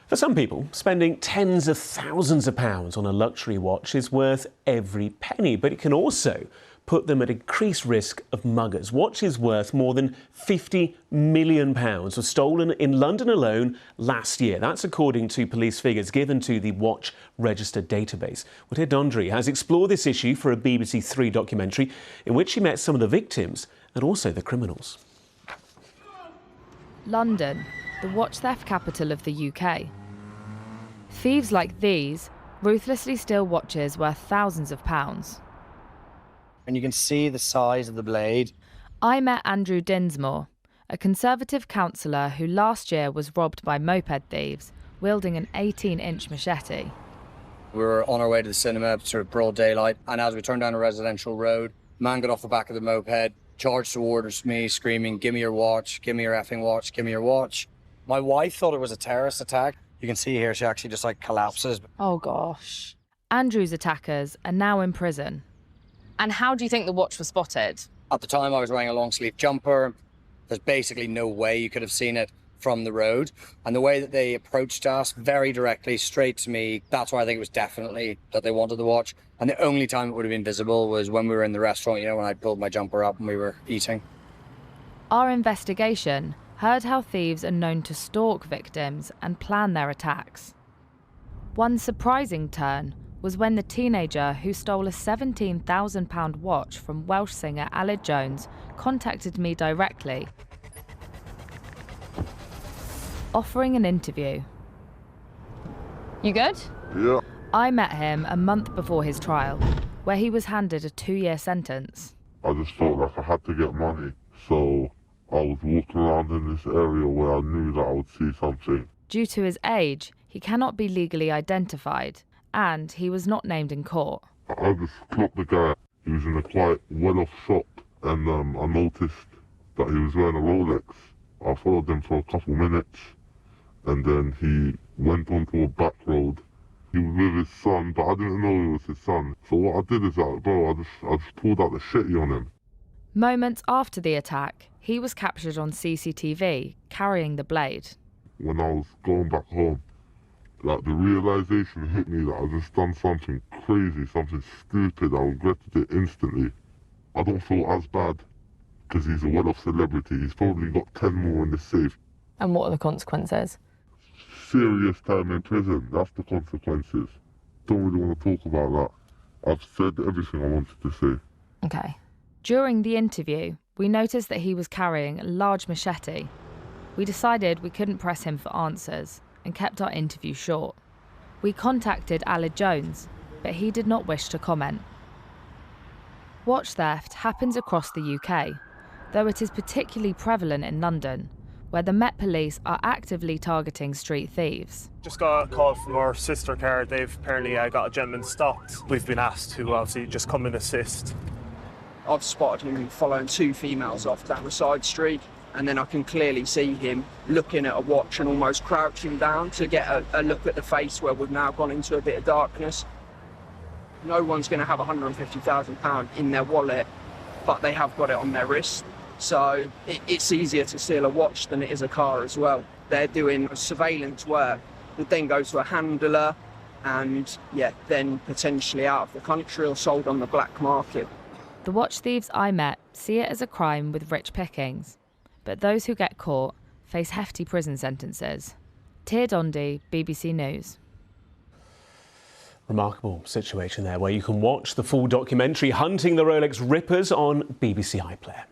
For some people, spending tens of thousands of pounds on a luxury watch is worth every penny, but it can also put them at increased risk of muggers. Watches worth more than £50 million were stolen in London alone last year. That's according to police figures given to the Watch Register database. Well, Tir Dhondy has explored this issue for a BBC Three documentary in which she met some of the victims and also the criminals. London, the watch theft capital of the UK. Thieves like these ruthlessly steal watches worth thousands of pounds. And you can see the size of the blade. I met Andrew Dinsmore, a Conservative councillor who last year was robbed by moped thieves wielding an 18-inch machete. We were on our way to the cinema, sort of broad daylight, and as we turned down a residential road, a man got off the back of the moped, charged towards me, screaming, "Give me your watch, give me your effing watch, give me your watch." My wife thought it was a terrorist attack. You can see here she actually just collapses. Oh gosh. Andrew's attackers are now in prison. And how do you think the watch was spotted? At the time I was wearing a long sleeve jumper. There's basically no way you could have seen it from the road. And the way that they approached us, very directly, straight to me, that's why I think it was definitely that they wanted the watch. And the only time it would have been visible was when we were in the restaurant, when I pulled my jumper up and we were eating. Our investigation heard how thieves are known to stalk victims and plan their attacks. One surprising turn was when the teenager who stole a £17,000 watch from Welsh singer Aled Jones contacted me directly, offering an interview. You good? Yeah. I met him a month before his trial, where he was handed a 2-year sentence. I just felt like I had to get money, so I was walking around in this area where I knew that I would see something. Due to his age, he cannot be legally identified, and he was not named in court. I just clocked the guy. He was in a quite well-off shop, and I noticed that he was wearing a Rolex. I followed him for a couple minutes, and then he went onto a back road. He was with his son, but I didn't know it was his son. So what I did is I just pulled out the shitty on him. Moments after the attack, he was captured on CCTV carrying the blade. When I was going back home, the realisation hit me that I just done something crazy, something stupid. I regretted it instantly. I don't feel as bad because he's a well-off celebrity. He's probably got 10 more in the safe. And what are the consequences? Serious time in prison, that's the consequences. Don't really want to talk about that. I've said everything I wanted to say. Okay. During the interview, we noticed that he was carrying a large machete. We decided we couldn't press him for answers and kept our interview short. We contacted Aled Jones, but he did not wish to comment. Watch theft happens across the UK, though it is particularly prevalent in London, where the Met Police are actively targeting street thieves. Just got a call from our sister car. They've apparently got a gentleman stopped. We've been asked to obviously just come and assist. I've spotted him following 2 females off down the side street, and then I can clearly see him looking at a watch and almost crouching down to get a look at the face where we've now gone into a bit of darkness. No one's going to have £150,000 in their wallet, but they have got it on their wrist. So it's easier to steal a watch than it is a car as well. They're doing surveillance work that then goes to a handler and, then potentially out of the country or sold on the black market. The watch thieves I met see it as a crime with rich pickings, but those who get caught face hefty prison sentences. Tir Dhondy, BBC News. Remarkable situation there, where you can watch the full documentary Hunting the Rolex Rippers on BBC iPlayer.